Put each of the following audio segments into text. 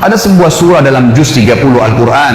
Ada sebuah surah dalam juz 30 Al-Quran.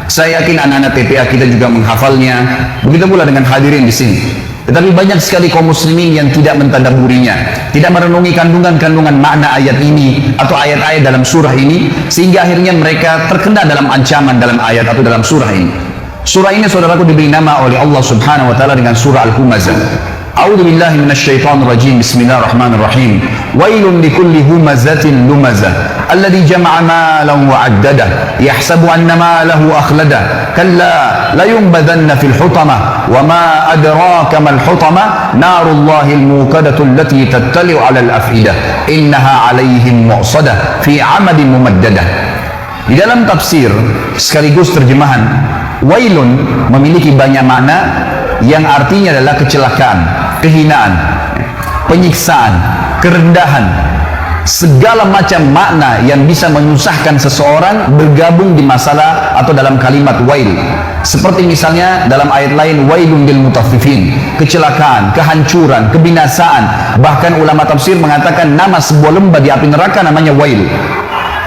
Saya yakin anak-anak TPA kita juga menghafalnya. Begitu pula dengan hadirin di sini. Tetapi banyak sekali kaum muslimin yang tidak mentadabburinya, tidak merenungi kandungan-kandungan makna ayat ini atau ayat-ayat dalam surah ini, sehingga akhirnya mereka terkena dalam ancaman dalam ayat atau dalam surah ini. Surah ini saudaraku diberi nama oleh Allah Subhanahu wa taala dengan surah Al-Humazah. A'udzu billahi minasyaitonir rajim. Bismillahirrahmanirrahim. Wailun likulli humazatin lumazah alladzi jama'a malan wa 'addadah yahsabu anna malahu akhlada kalla la yunbadanna fil hutamah wa ma adraka mal hutamah narullahil muqadatu allati tattali'u 'alal afidah innaha 'alaihim mu'sadah fi 'amadin mumaddadah. Di dalam tafsir sekaligus terjemahan, wailun memiliki banyak makna yang artinya adalah kecelakaan, kehinaan, penyiksaan, kerendahan, segala macam makna yang bisa menyusahkan seseorang bergabung di masalah atau dalam kalimat wail. Seperti misalnya dalam ayat lain, wailun lil mutaffifin, kecelakaan, kehancuran, kebinasaan. Bahkan ulama tafsir mengatakan nama sebuah lembah di api neraka namanya wail.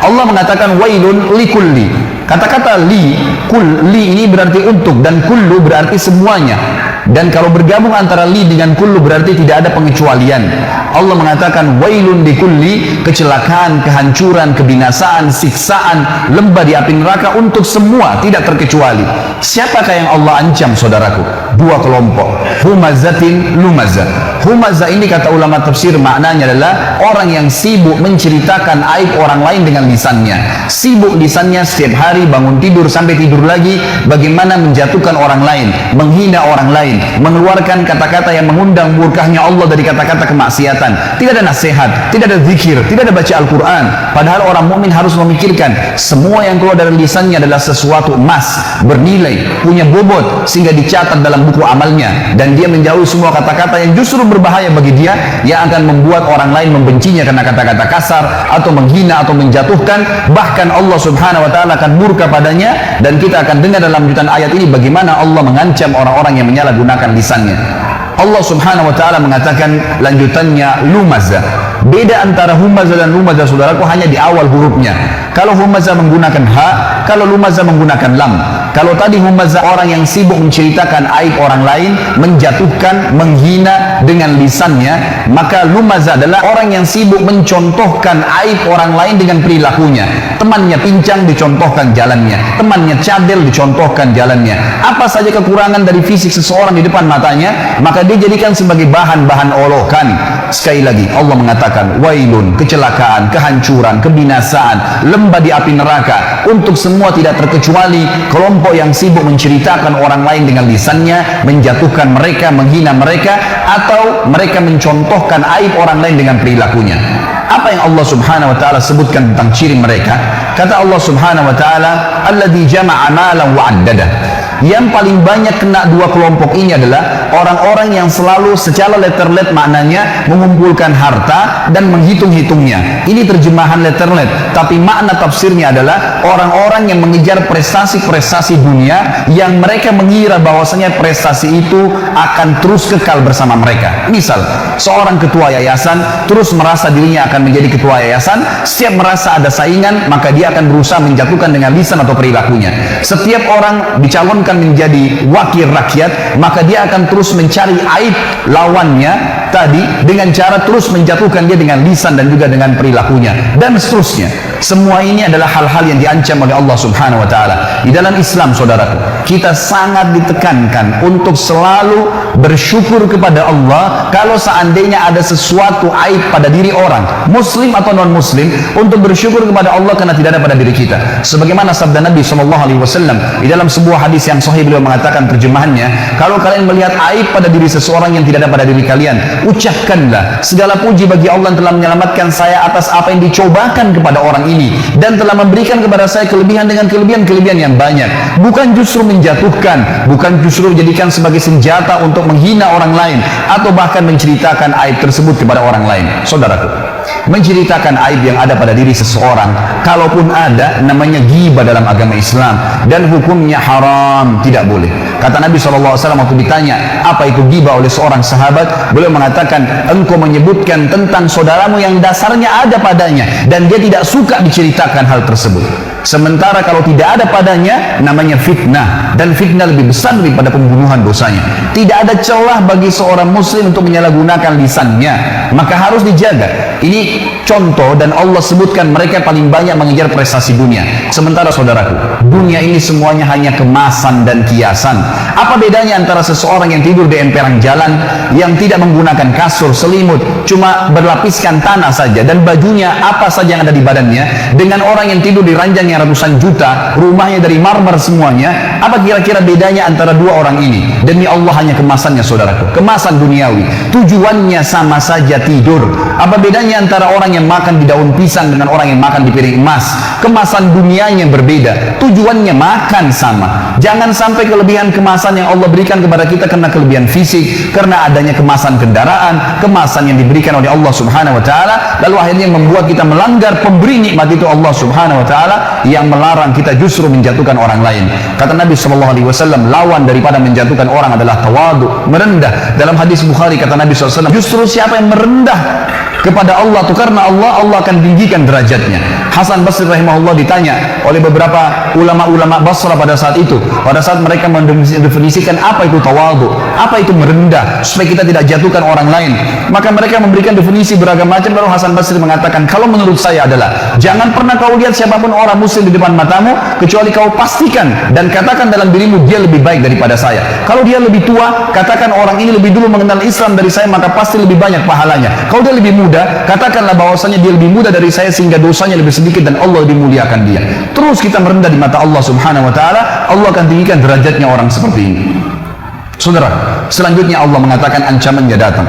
Allah mengatakan wailun likulli. Kata-kata li, kul, li ini berarti untuk, dan kullu berarti semuanya. Dan kalau bergabung antara li dengan kullu berarti tidak ada pengecualian. Allah mengatakan wailun likulli, kecelakaan, kehancuran, kebinasaan, siksaan, lembah di api neraka untuk semua, tidak terkecuali. Siapakah yang Allah ancam saudaraku? Dua kelompok, humazatin lumazah. Humazah ini kata ulama tafsir maknanya adalah orang yang sibuk menceritakan aib orang lain dengan lisannya. Sibuk lisannya setiap hari bangun tidur sampai tidur lagi bagaimana menjatuhkan orang lain, menghina orang lain, mengeluarkan kata-kata yang mengundang murkahnya Allah dari kata-kata kemaksiatan. Tidak ada nasihat, tidak ada zikir, tidak ada baca Al-Quran. Padahal orang mukmin harus memikirkan semua yang keluar dari lisannya adalah sesuatu emas, bernilai, punya bobot, sehingga dicatat dalam buku amalnya. Dan dia menjauhi semua kata-kata yang justru berbahaya bagi dia, yang akan membuat orang lain membencinya karena kata-kata kasar atau menghina atau menjatuhkan. Bahkan Allah Subhanahu wa taala akan murka padanya, dan kita akan dengar dalam lanjutan ayat ini bagaimana Allah mengancam orang-orang yang menyalahgunakan lisannya. Allah Subhanahu wa taala mengatakan lanjutannya lumazah. Beda antara humazah dan lumazah saudaraku hanya di awal hurufnya. Kalau humazah menggunakan ha, kalau lumazah menggunakan lam. Kalau tadi humazah orang yang sibuk menceritakan aib orang lain, menjatuhkan, menghina dengan lisannya, maka lumazah adalah orang yang sibuk mencontohkan aib orang lain dengan perilakunya. Temannya pincang dicontohkan jalannya, temannya cadel dicontohkan jalannya. Apa saja kekurangan dari fisik seseorang di depan matanya, maka dia jadikan sebagai bahan-bahan olokan. Sekali lagi Allah mengatakan wailun, kecelakaan, kehancuran, kebinasaan, lembah di api neraka untuk semua tidak terkecuali kelompok yang sibuk menceritakan orang lain dengan lisannya, menjatuhkan mereka, menghina mereka, atau mereka mencontohkan aib orang lain dengan perilakunya. Apa yang Allah Subhanahu wa taala sebutkan tentang ciri mereka? Kata Allah Subhanahu wa taala, alladzi jama'a malan wa 'addadah. Yang paling banyak kena dua kelompok ini adalah orang-orang yang selalu secara letterlet maknanya mengumpulkan harta dan menghitung-hitungnya. Ini terjemahan letterlet, tapi makna tafsirnya adalah orang-orang yang mengejar prestasi-prestasi dunia yang mereka mengira bahwasanya prestasi itu akan terus kekal bersama mereka. Misal, seorang ketua yayasan terus merasa dirinya akan menjadi ketua yayasan, setiap merasa ada saingan maka dia akan berusaha menjatuhkan dengan lisan atau perilakunya. Setiap orang dicalonkan menjadi wakil rakyat, maka dia akan terus mencari aib lawannya tadi dengan cara terus menjatuhkan dia dengan lisan dan juga dengan perilakunya, dan seterusnya. Semua ini adalah hal-hal yang diancam oleh Allah Subhanahu wa taala. Di dalam Islam saudaraku, kita sangat ditekankan untuk selalu bersyukur kepada Allah kalau seandainya ada sesuatu aib pada diri orang, muslim atau non muslim, untuk bersyukur kepada Allah karena tidak ada pada diri kita. Sebagaimana sabda Nabi SAW di dalam sebuah hadis yang sahih, beliau mengatakan terjemahannya, kalau kalian melihat aib pada diri seseorang yang tidak ada pada diri kalian, ucapkanlah segala puji bagi Allah yang telah menyelamatkan saya atas apa yang dicobakan kepada orang ini, dan telah memberikan kepada saya kelebihan dengan kelebihan-kelebihan yang banyak. Bukan justru menjatuhkan, bukan justru dijadikan sebagai senjata untuk menghina orang lain atau bahkan menceritakan aib tersebut kepada orang lain. Saudaraku, menceritakan aib yang ada pada diri seseorang, kalaupun ada, namanya ghibah dalam agama Islam dan hukumnya haram, tidak boleh. Kata Nabi SAW waktu ditanya apa itu ghibah oleh seorang sahabat, beliau mengatakan, engkau menyebutkan tentang saudaramu yang dasarnya ada padanya dan dia tidak suka diceritakan hal tersebut. Sementara kalau tidak ada padanya, namanya fitnah, dan fitnah lebih besar daripada pembunuhan dosanya. Tidak ada celah bagi seorang muslim untuk menyalahgunakan lisannya, maka harus dijaga. Ini contoh, dan Allah sebutkan mereka paling banyak mengejar prestasi dunia. Sementara saudaraku, dunia ini semuanya hanya kemasan dan kiasan. Apa bedanya antara seseorang yang tidur di emperan jalan, yang tidak menggunakan kasur, selimut, cuma berlapiskan tanah saja, dan bajunya apa saja yang ada di badannya, dengan orang yang tidur di ranjang yang ratusan juta, rumahnya dari marmer semuanya? Apa kira-kira bedanya antara dua orang ini? Demi Allah, hanya kemasannya saudaraku, kemasan duniawi. Tujuannya sama saja, tidur. Apa bedanya antara orang yang makan di daun pisang dengan orang yang makan di piring emas? Kemasan dunianya berbeda, tujuannya makan sama. Jangan sampai kelebihan kemasan yang Allah berikan kepada kita karena kelebihan fisik, karena adanya kemasan kendaraan, kemasan yang diberikan oleh Allah Subhanahu wa taala, lalu akhirnya membuat kita melanggar pemberi nikmat itu, Allah Subhanahu wa taala, yang melarang kita justru menjatuhkan orang lain. Kata Nabi SAW, lawan daripada menjatuhkan orang adalah tawadu, merendah. Dalam hadis Bukhari kata Nabi SAW, justru siapa yang merendah kepada Allah itu karena Allah akan tinggikan derajatnya. Hasan Basri rahimahullah ditanya oleh beberapa ulama-ulama Basra pada saat itu, pada saat mereka mendefinisikan apa itu tawadu, apa itu merendah, supaya kita tidak jatuhkan orang lain. Maka mereka memberikan definisi beragam macam. Lalu Hasan Basri mengatakan, kalau menurut saya adalah, jangan pernah kau lihat siapapun orang muslim di depan matamu, kecuali kau pastikan dan katakan dalam dirimu, dia lebih baik daripada saya. Kalau dia lebih tua, katakan orang ini lebih dulu mengenal Islam dari saya, maka pasti lebih banyak pahalanya. Kalau dia lebih muda, katakanlah bahwasanya dia lebih muda dari saya sehingga dosanya lebih sedikit dan Allah lebih muliakan dia. Terus kita merendah di mata Allah Subhanahu wa taala, Allah akan tinggikan derajatnya orang seperti ini. Saudara, selanjutnya Allah mengatakan ancamannya datang.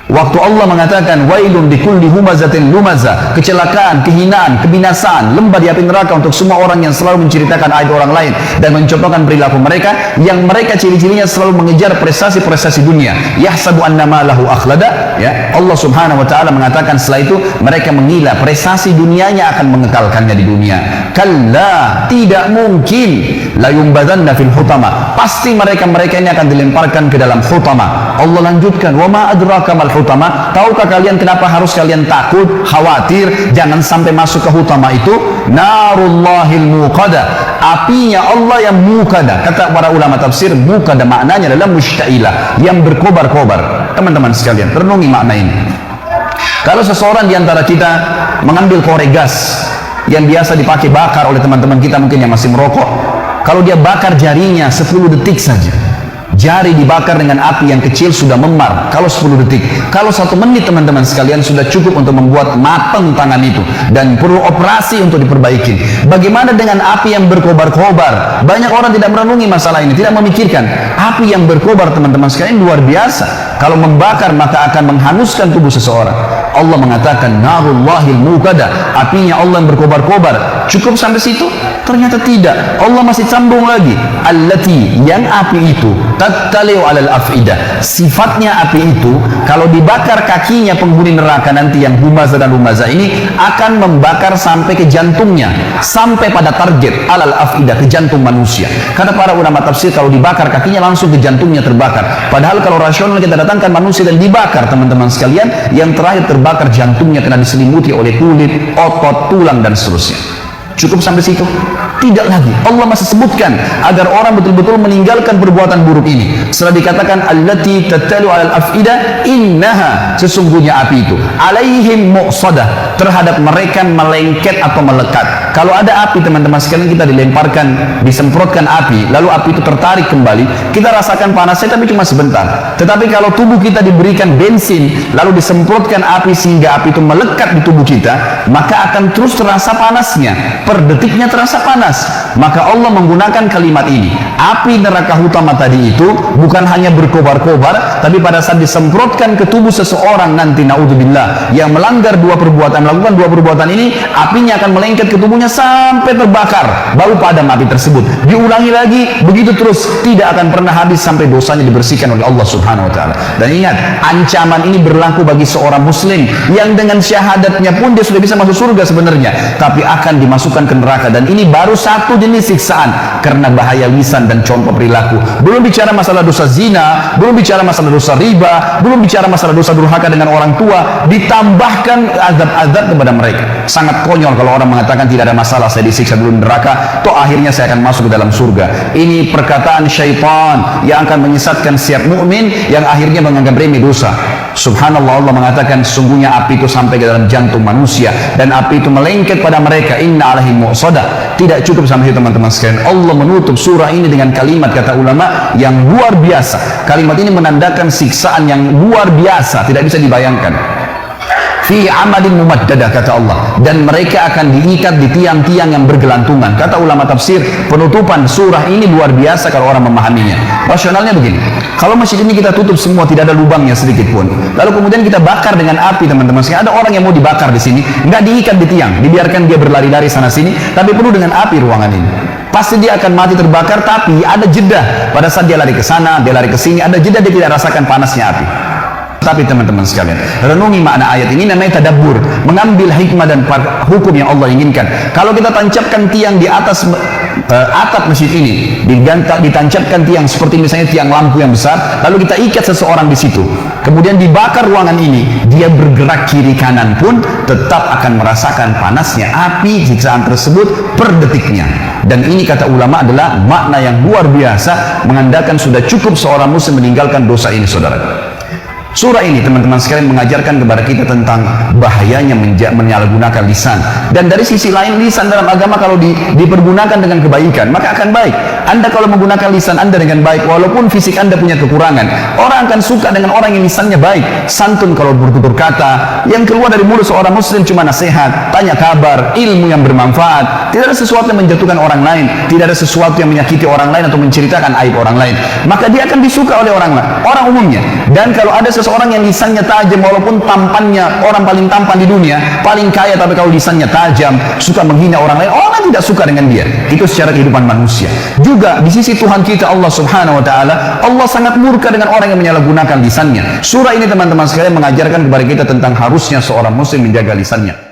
Waktu Allah mengatakan wailun likulli humazatin lumazah, kecelakaan, kehinaan, kebinasaan, lembah di api neraka untuk semua orang yang selalu menceritakan aib orang lain dan mencontohkan perilaku mereka, yang mereka ciri-cirinya selalu mengejar prestasi-prestasi dunia. Yahsabu anna malahu akhlada, ya. Allah Subhanahu wa taala mengatakan setelah itu mereka mengira prestasi dunianya akan mengekalkannya di dunia. Kalla, tidak mungkin. La yumbadanna fil hutama, pasti mereka ini akan dilemparkan ke dalam hutama. Allah lanjutkan, wa ma adraka mal hutama, tahukah kalian kenapa harus kalian takut, khawatir jangan sampai masuk ke hutama itu? Narullahil muqada, apinya Allah yang muqada. Kata para ulama tafsir, muqada maknanya adalah mushtailah, yang berkobar-kobar. Teman-teman sekalian, renungi makna ini. Kalau seseorang di antara kita mengambil korek gas yang biasa dipakai bakar oleh teman-teman kita mungkin yang masih merokok, kalau dia bakar jarinya 10 detik saja, jari dibakar dengan api yang kecil sudah memar. Kalau 10 detik, kalau 1 menit teman-teman sekalian sudah cukup untuk membuat matang tangan itu dan perlu operasi untuk diperbaiki. Bagaimana dengan api yang berkobar-kobar? Banyak orang tidak merenungi masalah ini, tidak memikirkan api yang berkobar teman-teman sekalian luar biasa. Kalau membakar maka akan menghanguskan tubuh seseorang. Allah mengatakan narullahil muqada, apinya Allah yang berkobar-kobar. Cukup sampai situ? Ternyata tidak. Allah masih sambung lagi, allati, yang api itu tattali'u alal afidah, sifatnya api itu kalau dibakar kakinya penghuni neraka nanti yang humaza dan humaza ini akan membakar sampai ke jantungnya, sampai pada target alal afidah, ke jantung manusia. Kata para ulama tafsir, kalau dibakar kakinya langsung ke jantungnya terbakar. Padahal kalau rasional kita datangkan manusia dan dibakar teman-teman sekalian, yang terakhir terbakar jantungnya karena diselimuti oleh kulit, otot, tulang dan seterusnya. Cukup sampai situ? Tidak lagi. Allah masih sebutkan agar orang betul-betul meninggalkan perbuatan buruk ini. Setelah dikatakan allati tattalu alal afidah, innaha, sesungguhnya api itu alaihim muqsadah, terhadap mereka melengket atau melekat. Kalau ada api teman-teman sekalian, kita dilemparkan, disemprotkan api, lalu api itu tertarik kembali, kita rasakan panasnya tapi cuma sebentar. Tetapi kalau tubuh kita diberikan bensin lalu disemprotkan api sehingga api itu melekat di tubuh kita, maka akan terus terasa panasnya, per detiknya terasa panas. Maka Allah menggunakan kalimat ini, api neraka hutama tadi itu bukan hanya berkobar-kobar, tapi pada saat disemprotkan ke tubuh seseorang nanti, naudzubillah, yang melanggar dua perbuatan, melakukan dua perbuatan ini, apinya akan melengket ke tubuhnya pokoknya sampai terbakar, baru padam api tersebut. Diulangi lagi, begitu terus, tidak akan pernah habis sampai dosanya dibersihkan oleh Allah Subhanahu wa Ta'ala. Dan ingat, ancaman ini berlaku bagi seorang muslim yang dengan syahadatnya pun dia sudah bisa masuk surga sebenarnya, tapi akan dimasukkan ke neraka. Dan ini baru satu jenis siksaan karena bahaya lisan dan contoh perilaku. Belum bicara masalah dosa zina, belum bicara masalah dosa riba, belum bicara masalah dosa durhaka dengan orang tua, ditambahkan azab-azab kepada mereka. Sangat konyol kalau orang mengatakan tidak ada masalah, saya disiksa dulu neraka, toh akhirnya saya akan masuk ke dalam surga. Ini perkataan syaitan yang akan menyesatkan setiap mukmin yang akhirnya menganggap remeh dosa. Subhanallah, Allah mengatakan sungguhnya api itu sampai ke dalam jantung manusia dan api itu melengket pada mereka. Inna alaihim mu'sadah. Tidak cukup sampai teman-teman sekalian, Allah menutup surah ini dengan kalimat, kata ulama, yang luar biasa. Kalimat ini menandakan siksaan yang luar biasa, tidak bisa dibayangkan. Fi amadin mumaddadah, kata Allah, dan mereka akan diikat di tiang-tiang yang bergelantungan. Kata ulama tafsir, penutupan surah ini luar biasa kalau orang memahaminya. Rasionalnya begini, kalau masjid ini kita tutup semua, tidak ada lubangnya sedikit pun, lalu kemudian kita bakar dengan api, teman-teman sekalian, ada orang yang mau dibakar di sini, nggak diikat di tiang, dibiarkan dia berlari-lari sana sini, tapi penuh dengan api ruangan ini, pasti dia akan mati terbakar. Tapi ada jeda pada saat dia lari ke sana, dia lari ke sini, ada jeda, dia tidak rasakan panasnya api. Tapi teman-teman sekalian, renungi makna ayat ini, namanya tadabbur, mengambil hikmah dan hukum yang Allah inginkan. Kalau kita tancapkan tiang di atas atap masjid ini, ditancapkan tiang seperti misalnya tiang lampu yang besar, lalu kita ikat seseorang di situ, kemudian dibakar ruangan ini, dia bergerak kiri kanan pun tetap akan merasakan panasnya api siksaan tersebut per detiknya. Dan ini kata ulama adalah makna yang luar biasa, menandakan sudah cukup seorang muslim meninggalkan dosa ini, saudara. Surah ini, teman-teman sekalian, mengajarkan kepada kita tentang bahayanya menyalahgunakan lisan. Dan dari sisi lain, lisan dalam agama kalau dipergunakan dengan kebaikan, maka akan baik. Anda kalau menggunakan lisan Anda dengan baik, walaupun fisik Anda punya kekurangan, orang akan suka dengan orang yang lisannya baik, santun kalau bertutur kata, yang keluar dari mulut seorang muslim cuma nasihat, tanya kabar, ilmu yang bermanfaat, tidak ada sesuatu yang menjatuhkan orang lain, tidak ada sesuatu yang menyakiti orang lain atau menceritakan aib orang lain, maka dia akan disuka oleh orang umumnya. Dan kalau ada seseorang yang lisannya tajam, walaupun tampannya orang paling tampan di dunia, paling kaya, tapi kalau lisannya tajam, suka menghina orang lain, orang tidak suka dengan dia. Itu secara kehidupan manusia. Juga di sisi Tuhan kita Allah Subhanahu wa Ta'ala, Allah sangat murka dengan orang yang menyalahgunakan lisannya. Surah ini, teman-teman sekalian, mengajarkan kepada kita tentang harusnya seorang muslim menjaga lisannya.